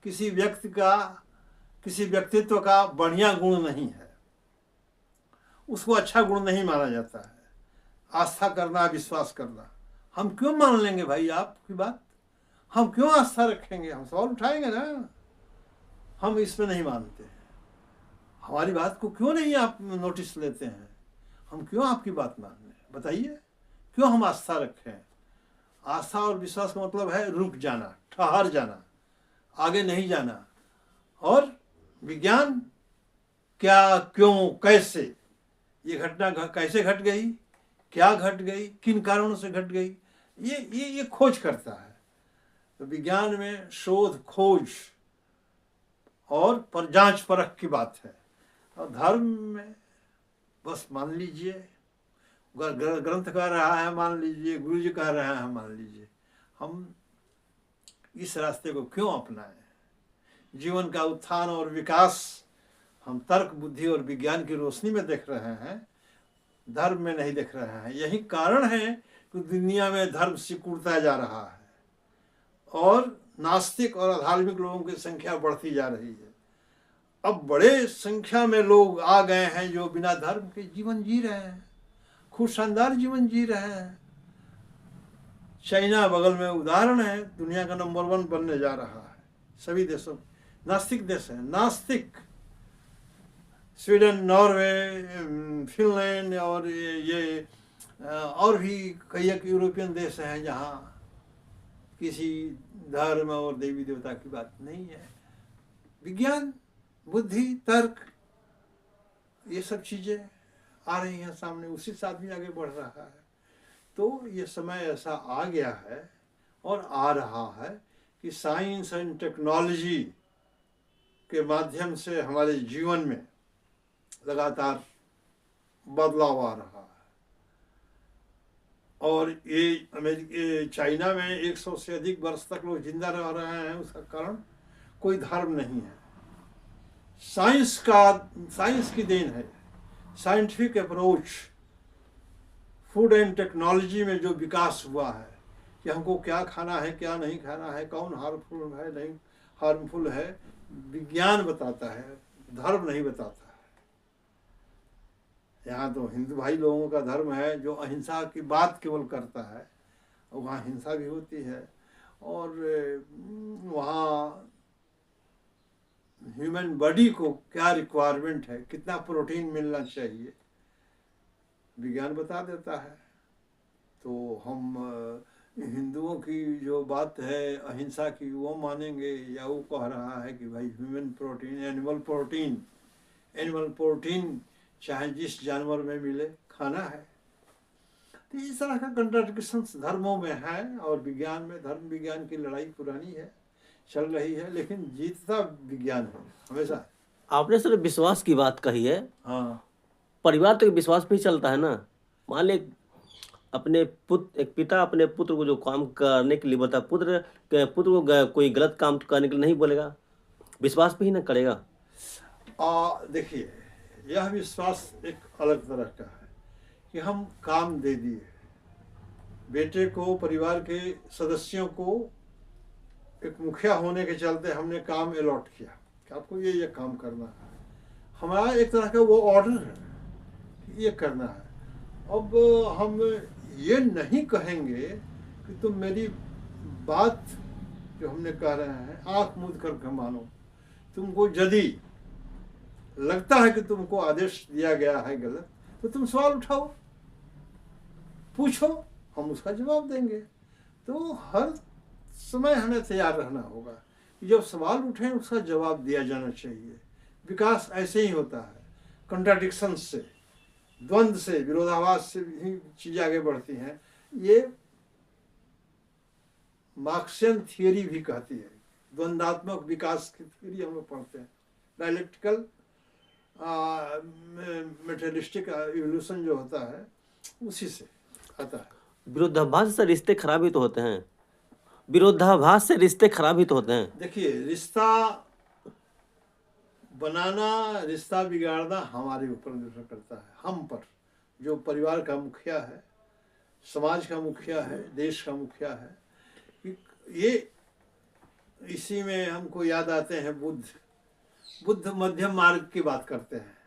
किसी किसी व्यक्तित्व का बढ़िया गुण नहीं है, उसको अच्छा गुण नहीं माना जाता है। आस्था करना, विश्वास करना, हम क्यों मान लेंगे भाई आपकी बात? हम क्यों आस्था रखेंगे? हम सवाल उठाएंगे ना। हम इसमें नहीं मानते, हमारी बात को क्यों नहीं आप नोटिस लेते हैं? हम क्यों आपकी बात मान लें? बताइए, क्यों हम आस्था रखें? आस्था और विश्वास का मतलब है रुक जाना, ठहर जाना, आगे नहीं जाना। और विज्ञान क्या, क्यों, कैसे, ये घटना कैसे घट गई, क्या घट गई, किन कारणों से घट गई, ये खोज करता है। तो विज्ञान में शोध, खोज और पर जांच परख की बात है। और धर्म में बस मान लीजिए, ग्रंथ कह रहा है मान लीजिए, गुरु जी कह रहे हैं मान लीजिए। हम इस रास्ते को क्यों अपनाएं? जीवन का उत्थान और विकास हम तर्क, बुद्धि और विज्ञान की रोशनी में देख रहे हैं, धर्म में नहीं देख रहे हैं। यही कारण है कि दुनिया में धर्म सिकुड़ता जा रहा है और नास्तिक और अधार्मिक लोगों की संख्या बढ़ती जा रही है। अब बड़े संख्या में लोग आ गए हैं जो बिना धर्म के जीवन जी रहे हैं, खूब शानदार जीवन जी रहे हैं। चाइना बगल में उदाहरण है, दुनिया का नंबर 1 बनने जा रहा है। सभी देशों, नास्तिक देश है, नास्तिक। स्वीडन, नॉर्वे, फिनलैंड और ये और भी कई एक यूरोपियन देश हैं जहाँ किसी धर्म और देवी देवता की बात नहीं है। विज्ञान, बुद्धि, तर्क, ये सब चीज़ें आ रही हैं सामने, उसी से आदमी आगे बढ़ रहा है। तो ये समय ऐसा आ गया है और आ रहा है कि साइंस एंड टेक्नोलॉजी के माध्यम से हमारे जीवन में लगातार बदलाव आ रहा है। और ये चाइना में 100 से अधिक वर्ष तक लोग जिंदा रह रहे हैं, उसका कारण कोई धर्म नहीं है, साइंस की देन है। Scientific approach, food and technology में जो विकास हुआ है कि हमको क्या खाना है, क्या नहीं खाना है, कौन हार्मफुल है, नहीं हार्मफुल है, विज्ञान बताता है, धर्म नहीं बताता है। यहाँ तो हिंदू भाई लोगों का धर्म है जो अहिंसा की बात केवल करता है, और वहाँ हिंसा भी होती है। और वहाँ ह्यूमन बॉडी को क्या रिक्वायरमेंट है, कितना प्रोटीन मिलना चाहिए, विज्ञान बता देता है। तो हम हिंदुओं की जो बात है अहिंसा की वो मानेंगे, या वो कह रहा है कि भाई ह्यूमन प्रोटीन, एनिमल प्रोटीन चाहे जिस जानवर में मिले खाना है। तो इस तरह का कंट्राडिक्शन धर्मों में है, और विज्ञान में धर्म विज्ञान की लड़ाई पुरानी है, चल रही है, लेकिन जीतता विज्ञान है हमेशा। आपने सर विश्वास की बात कही है। हाँ, परिवार तो विश्वास पे ही चलता है ना। मान ले एक पिता अपने पुत्र को जो काम करने के लिए बोलता, पुत्र को कोई गलत काम करने के लिए नहीं बोलेगा, विश्वास पे ही ना करेगा। देखिए, यह विश्वास एक अलग तरह का है कि हम काम दे दिए बेटे को, परिवार के सदस्यों को, एक मुखिया होने के चलते हमने काम अलॉट किया कि आपको ये काम करना है। हमारा एक तरह का वो ऑर्डर है कि ये करना है। अब हम ये नहीं कहेंगे कि तुम मेरी बात जो हमने कह रहे हैं आंख मूंद करके मानो। तुमको यदि लगता है कि तुमको आदेश दिया गया है गलत, तो तुम सवाल उठाओ, पूछो, हम उसका जवाब देंगे। तो हर समय हमें तैयार रहना होगा कि जब सवाल उठें उसका जवाब दिया जाना चाहिए। विकास ऐसे ही होता है, कंट्राडिक्शन से, द्वंद्व से, विरोधाभास से ही चीज़ें आगे बढ़ती हैं। ये मार्क्सियन थियरी भी कहती है, द्वंद्वात्मक विकास की थियरी हम लोग पढ़ते हैं, डायलेक्टिकल मेटेरियलिस्टिक इवोल्यूशन जो होता है उसी से आता है। विरोधाभास से रिश्ते खराब ही तो होते हैं। विरोधाभास से रिश्ते खराब ही तो होते हैं। देखिए, रिश्ता बनाना, रिश्ता बिगाड़ना हमारे ऊपर निर्भर करता है, हम पर। जो परिवार का मुखिया है, समाज का मुखिया है, देश का मुखिया है, ये इसी में हमको याद आते हैं बुद्ध। बुद्ध मध्यम मार्ग की बात करते हैं।